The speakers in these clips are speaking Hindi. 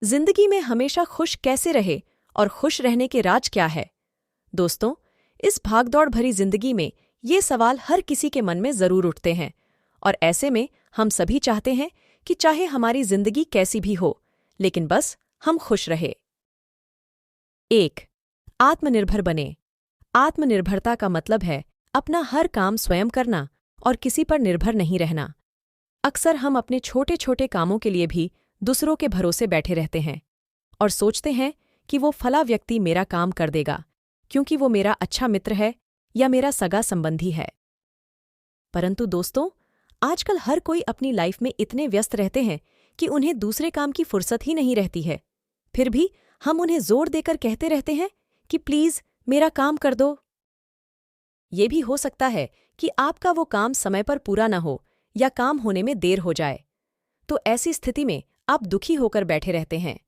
जिंदगी में हमेशा खुश कैसे रहे और खुश रहने के राज क्या है? दोस्तों, इस भागदौड़ भरी जिंदगी में ये सवाल हर किसी के मन में जरूर उठते हैं और ऐसे में हम सभी चाहते हैं कि चाहे हमारी जिंदगी कैसी भी हो, लेकिन बस हम खुश रहे। 1. आत्मनिर्भर बने। आत्मनिर्भरता का मतलब है अपना हर काम स्वयं करना और किसी पर निर्भर नहीं रहना। अक्सर हम अपने छोटे छोटे कामों के लिए भी दूसरों के भरोसे बैठे रहते हैं और सोचते हैं कि वो फला व्यक्ति मेरा काम कर देगा क्योंकि वो मेरा अच्छा मित्र है या मेरा सगा संबंधी है। परंतु दोस्तों, आजकल हर कोई अपनी लाइफ में इतने व्यस्त रहते हैं कि उन्हें दूसरे काम की फुर्सत ही नहीं रहती है। फिर भी हम उन्हें जोर देकर कहते रहते हैं कि प्लीज मेरा काम कर दो। ये भी हो सकता है कि आपका वो काम समय पर पूरा न हो या काम होने में देर हो जाए, तो ऐसी स्थिति में आप दुखी होकर बैठे रहते हैं।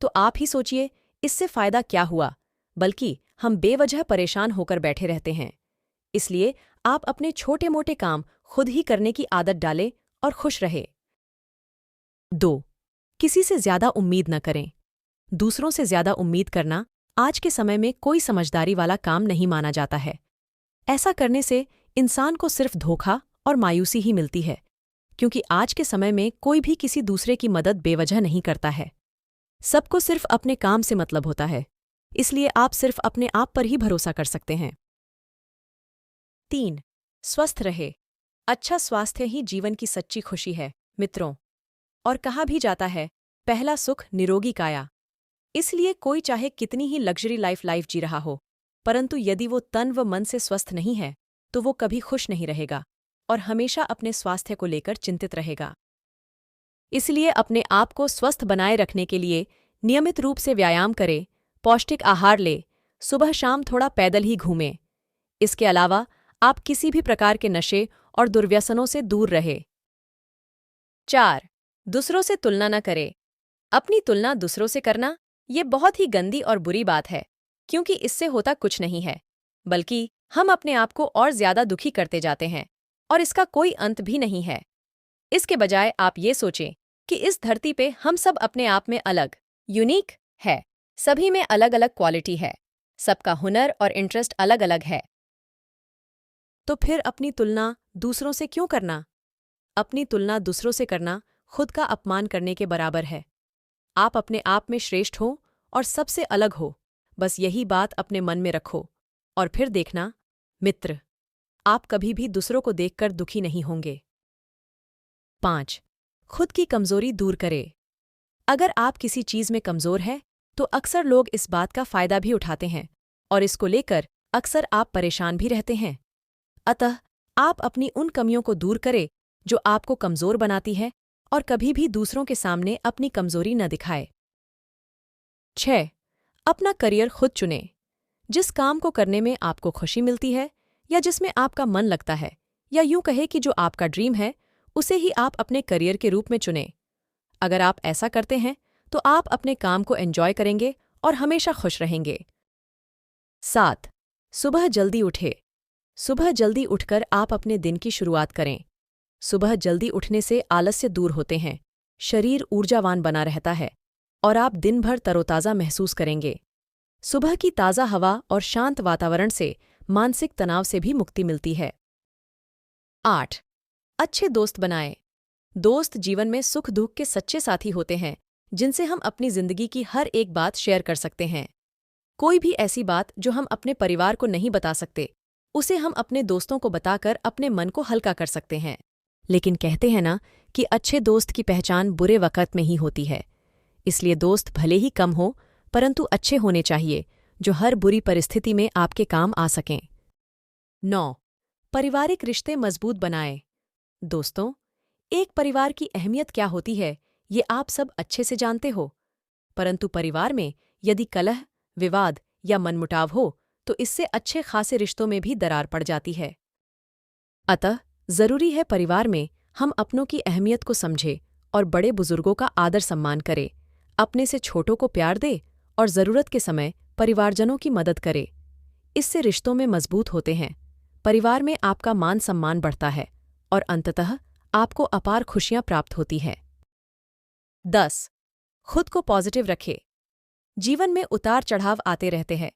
तो आप ही सोचिए, इससे फायदा क्या हुआ, बल्कि हम बेवजह परेशान होकर बैठे रहते हैं। इसलिए आप अपने छोटे मोटे काम खुद ही करने की आदत डालें और खुश रहे। 2. किसी से ज्यादा उम्मीद न करें। दूसरों से ज्यादा उम्मीद करना आज के समय में कोई समझदारी वाला काम नहीं माना जाता है। ऐसा करने से इंसान को सिर्फ धोखा और मायूसी ही मिलती है, क्योंकि आज के समय में कोई भी किसी दूसरे की मदद बेवजह नहीं करता है। सबको सिर्फ अपने काम से मतलब होता है, इसलिए आप सिर्फ अपने आप पर ही भरोसा कर सकते हैं। 3. स्वस्थ रहे। अच्छा स्वास्थ्य ही जीवन की सच्ची खुशी है, मित्रों। और कहा भी जाता है, पहला सुख निरोगी काया। इसलिए कोई चाहे कितनी ही लग्जरी लाइफ जी रहा हो, परंतु यदि वो तन व मन से स्वस्थ नहीं है तो वो कभी खुश नहीं रहेगा और हमेशा अपने स्वास्थ्य को लेकर चिंतित रहेगा। इसलिए अपने आप को स्वस्थ बनाए रखने के लिए नियमित रूप से व्यायाम करें, पौष्टिक आहार ले, सुबह शाम थोड़ा पैदल ही घूमें। इसके अलावा आप किसी भी प्रकार के नशे और दुर्व्यसनों से दूर रहे। 4. दूसरों से तुलना न करें। अपनी तुलना दूसरों से करना ये बहुत ही गंदी और बुरी बात है, क्योंकि इससे होता कुछ नहीं है, बल्कि हम अपने आप को और ज्यादा दुखी करते जाते हैं और इसका कोई अंत भी नहीं है। इसके बजाय आप ये सोचें कि इस धरती पे हम सब अपने आप में अलग, यूनिक है। सभी में अलग अलग क्वालिटी है, सबका हुनर और इंटरेस्ट अलग अलग है। तो फिर अपनी तुलना दूसरों से क्यों करना? अपनी तुलना दूसरों से करना खुद का अपमान करने के बराबर है। आप अपने आप में श्रेष्ठ हो और सबसे अलग हो, बस यही बात अपने मन में रखो और फिर देखना मित्र, आप कभी भी दूसरों को देखकर दुखी नहीं होंगे। 5. खुद की कमजोरी दूर करें। अगर आप किसी चीज में कमजोर हैं तो अक्सर लोग इस बात का फायदा भी उठाते हैं और इसको लेकर अक्सर आप परेशान भी रहते हैं। अतः आप अपनी उन कमियों को दूर करें जो आपको कमजोर बनाती है और कभी भी दूसरों के सामने अपनी कमजोरी न दिखाए। 6. अपना करियर खुद चुनें। जिस काम को करने में आपको खुशी मिलती है या जिसमें आपका मन लगता है, या यूं कहे कि जो आपका ड्रीम है, उसे ही आप अपने करियर के रूप में चुनें। अगर आप ऐसा करते हैं तो आप अपने काम को एंजॉय करेंगे और हमेशा खुश रहेंगे। 7. सुबह जल्दी उठे। सुबह जल्दी उठकर आप अपने दिन की शुरुआत करें। सुबह जल्दी उठने से आलस्य दूर होते हैं, शरीर ऊर्जावान बना रहता है और आप दिन भर तरोताज़ा महसूस करेंगे। सुबह की ताज़ा हवा और शांत वातावरण से मानसिक तनाव से भी मुक्ति मिलती है। 8. अच्छे दोस्त बनाएं। दोस्त जीवन में सुख दुख के सच्चे साथी होते हैं, जिनसे हम अपनी जिंदगी की हर एक बात शेयर कर सकते हैं। कोई भी ऐसी बात जो हम अपने परिवार को नहीं बता सकते, उसे हम अपने दोस्तों को बताकर अपने मन को हल्का कर सकते हैं। लेकिन कहते हैं ना कि अच्छे दोस्त की पहचान बुरे वक़्त में ही होती है। इसलिए दोस्त भले ही कम हो, परंतु अच्छे होने चाहिए जो हर बुरी परिस्थिति में आपके काम आ सकें। 9. पारिवारिक रिश्ते मजबूत बनाएं। दोस्तों, एक परिवार की अहमियत क्या होती है ये आप सब अच्छे से जानते हो, परंतु परिवार में यदि कलह, विवाद या मनमुटाव हो तो इससे अच्छे खासे रिश्तों में भी दरार पड़ जाती है। अतः जरूरी है परिवार में हम अपनों की अहमियत को समझें और बड़े बुजुर्गों का आदर सम्मान करें, अपने से छोटों को प्यार दे और जरूरत के समय परिवारजनों की मदद करे। इससे रिश्तों में मजबूत होते हैं, परिवार में आपका मान सम्मान बढ़ता है और अंततः आपको अपार खुशियां प्राप्त होती है। 10. खुद को पॉजिटिव रखें। जीवन में उतार चढ़ाव आते रहते हैं,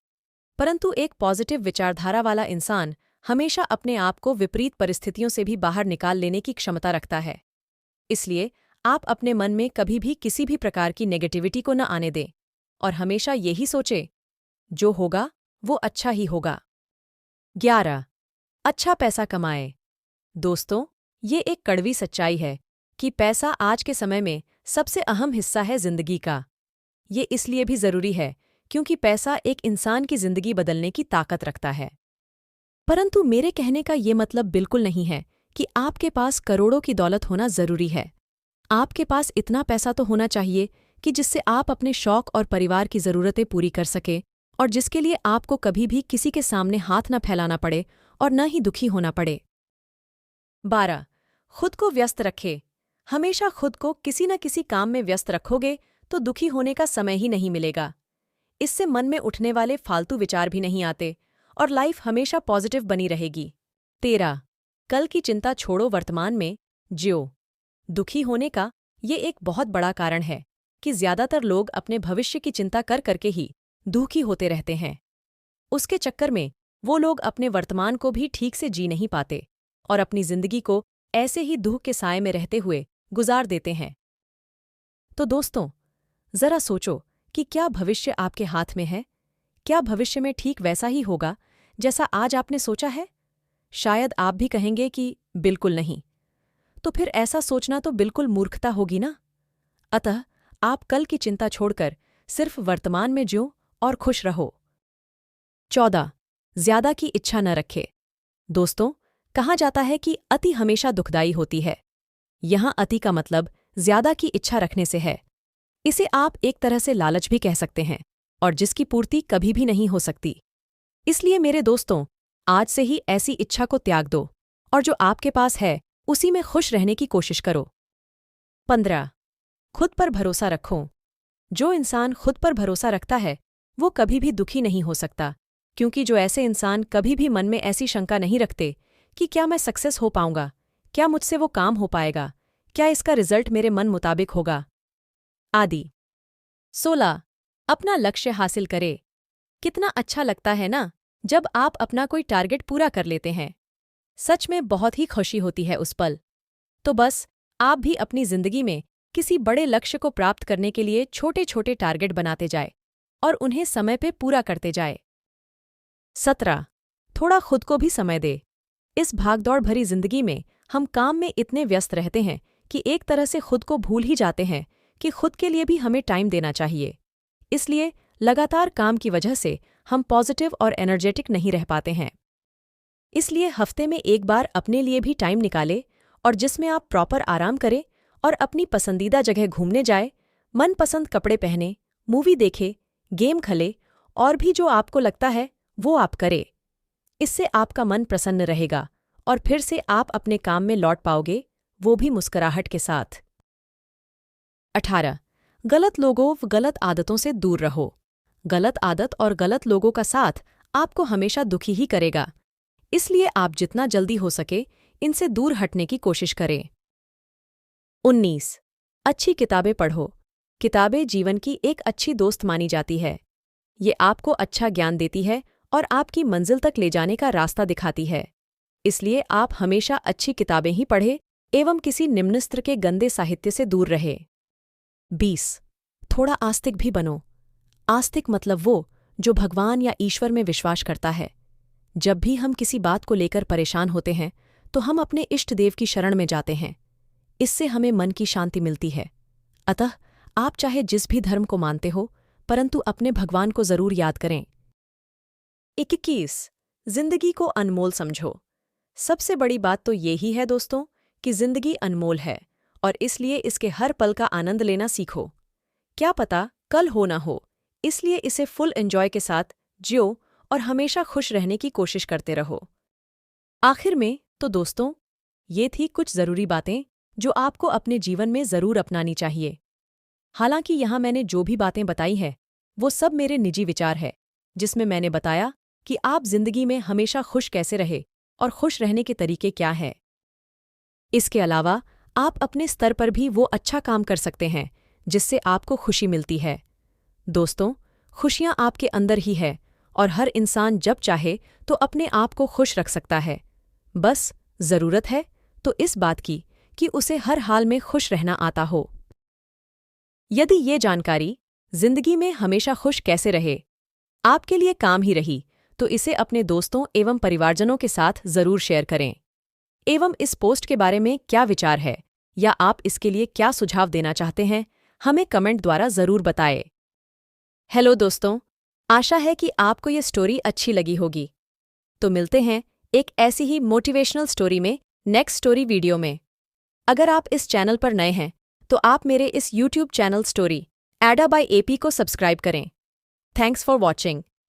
परंतु एक पॉजिटिव विचारधारा वाला इंसान हमेशा अपने आप को विपरीत परिस्थितियों से भी बाहर निकाल लेने की क्षमता रखता है। इसलिए आप अपने मन में कभी भी किसी भी प्रकार की नेगेटिविटी को न आने दें और हमेशा यही सोचें, जो होगा वो अच्छा ही होगा। 11. अच्छा पैसा कमाएं। दोस्तों, ये एक कड़वी सच्चाई है कि पैसा आज के समय में सबसे अहम हिस्सा है जिंदगी का। ये इसलिए भी जरूरी है क्योंकि पैसा एक इंसान की जिंदगी बदलने की ताकत रखता है। परंतु मेरे कहने का ये मतलब बिल्कुल नहीं है कि आपके पास करोड़ों की दौलत होना जरूरी है। आपके पास इतना पैसा तो होना चाहिए कि जिससे आप अपने शौक और परिवार की जरूरतें पूरी कर सके और जिसके लिए आपको कभी भी किसी के सामने हाथ न फैलाना पड़े और न ही दुखी होना पड़े। 12. खुद को व्यस्त रखें। हमेशा खुद को किसी न किसी काम में व्यस्त रखोगे तो दुखी होने का समय ही नहीं मिलेगा। इससे मन में उठने वाले फालतू विचार भी नहीं आते और लाइफ हमेशा पॉजिटिव बनी रहेगी। 13. कल की चिंता छोड़ो, वर्तमान में जियो। दुखी होने का ये एक बहुत बड़ा कारण है कि ज्यादातर लोग अपने भविष्य की चिंता कर करके ही दुखी होते रहते हैं। उसके चक्कर में वो लोग अपने वर्तमान को भी ठीक से जी नहीं पाते और अपनी जिंदगी को ऐसे ही दुख के साए में रहते हुए गुजार देते हैं। तो दोस्तों, जरा सोचो कि क्या भविष्य आपके हाथ में है? क्या भविष्य में ठीक वैसा ही होगा जैसा आज आपने सोचा है? शायद आप भी कहेंगे कि बिल्कुल नहीं। तो फिर ऐसा सोचना तो बिल्कुल मूर्खता होगी ना। अतः आप कल की चिंता छोड़कर सिर्फ वर्तमान में जियो और खुश रहो। 14. ज्यादा की इच्छा न रखे। दोस्तों, कहा जाता है कि अति हमेशा दुखदायी होती है। यहां अति का मतलब ज्यादा की इच्छा रखने से है। इसे आप एक तरह से लालच भी कह सकते हैं और जिसकी पूर्ति कभी भी नहीं हो सकती। इसलिए मेरे दोस्तों, आज से ही ऐसी इच्छा को त्याग दो और जो आपके पास है उसी में खुश रहने की कोशिश करो। 15. खुद पर भरोसा रखो। जो इंसान खुद पर भरोसा रखता है वो कभी भी दुखी नहीं हो सकता, क्योंकि जो ऐसे इंसान कभी भी मन में ऐसी शंका नहीं रखते कि क्या मैं सक्सेस हो पाऊंगा, क्या मुझसे वो काम हो पाएगा, क्या इसका रिजल्ट मेरे मन मुताबिक होगा आदि। 16. अपना लक्ष्य हासिल करे। कितना अच्छा लगता है ना जब आप अपना कोई टारगेट पूरा कर लेते हैं। सच में बहुत ही खुशी होती है उस पल। तो बस आप भी अपनी जिंदगी में किसी बड़े लक्ष्य को प्राप्त करने के लिए छोटे छोटे टारगेट बनाते जाए और उन्हें समय पे पूरा करते जाए। 17. थोड़ा खुद को भी समय दे। इस भागदौड़ भरी जिंदगी में हम काम में इतने व्यस्त रहते हैं कि एक तरह से खुद को भूल ही जाते हैं कि खुद के लिए भी हमें टाइम देना चाहिए। इसलिए लगातार काम की वजह से हम पॉजिटिव और एनर्जेटिक नहीं रह पाते हैं। इसलिए हफ्ते में एक बार अपने लिए भी टाइम निकालें और जिसमें आप प्रॉपर आराम करें और अपनी पसंदीदा जगह घूमने जाए, मनपसंद कपड़े पहने, मूवी देखे, गेम खेले और भी जो आपको लगता है वो आप करें। इससे आपका मन प्रसन्न रहेगा और फिर से आप अपने काम में लौट पाओगे, वो भी मुस्कुराहट के साथ। 18. गलत लोगों व गलत आदतों से दूर रहो। गलत आदत और गलत लोगों का साथ आपको हमेशा दुखी ही करेगा। इसलिए आप जितना जल्दी हो सके इनसे दूर हटने की कोशिश करें। 19. अच्छी किताबें पढ़ो। किताबें जीवन की एक अच्छी दोस्त मानी जाती है। ये आपको अच्छा ज्ञान देती है और आपकी मंजिल तक ले जाने का रास्ता दिखाती है। इसलिए आप हमेशा अच्छी किताबें ही पढ़ें एवं किसी निम्न स्तर के गंदे साहित्य से दूर रहे। 20. थोड़ा आस्तिक भी बनो। आस्तिक मतलब वो जो भगवान या ईश्वर में विश्वास करता है। जब भी हम किसी बात को लेकर परेशान होते हैं तो हम अपने इष्ट देव की शरण में जाते हैं। इससे हमें मन की शांति मिलती है। अतः आप चाहे जिस भी धर्म को मानते हो, परंतु अपने भगवान को जरूर याद करें। 21. जिंदगी को अनमोल समझो। सबसे बड़ी बात तो ये ही है दोस्तों कि जिंदगी अनमोल है और इसलिए इसके हर पल का आनंद लेना सीखो। क्या पता कल हो ना हो, इसलिए इसे फुल एंजॉय के साथ जियो और हमेशा खुश रहने की कोशिश करते रहो। आखिर में तो दोस्तों, ये थी कुछ ज़रूरी बातें जो आपको अपने जीवन में ज़रूर अपनानी चाहिए। हालांकि यहाँ मैंने जो भी बातें बताई हैं वो सब मेरे निजी विचार है, जिसमें मैंने बताया कि आप जिंदगी में हमेशा खुश कैसे रहे और खुश रहने के तरीके क्या हैं। इसके अलावा आप अपने स्तर पर भी वो अच्छा काम कर सकते हैं जिससे आपको खुशी मिलती है। दोस्तों, खुशियाँ आपके अंदर ही है और हर इंसान जब चाहे तो अपने आप को खुश रख सकता है। बस ज़रूरत है तो इस बात की कि उसे हर हाल में खुश रहना आता हो। यदि ये जानकारी जिंदगी में हमेशा खुश कैसे रहे आपके लिए काम ही रही, तो इसे अपने दोस्तों एवं परिवारजनों के साथ ज़रूर शेयर करें। एवं इस पोस्ट के बारे में क्या विचार है या आप इसके लिए क्या सुझाव देना चाहते हैं, हमें कमेंट द्वारा ज़रूर बताएं। हेलो दोस्तों, आशा है कि आपको ये स्टोरी अच्छी लगी होगी। तो मिलते हैं एक ऐसी ही मोटिवेशनल स्टोरी में नेक्स्ट स्टोरी वीडियो में। अगर आप इस चैनल पर नए हैं तो आप मेरे इस यूट्यूब चैनल स्टोरी एडा बाय एपी को सब्सक्राइब करें। Thanks for watching.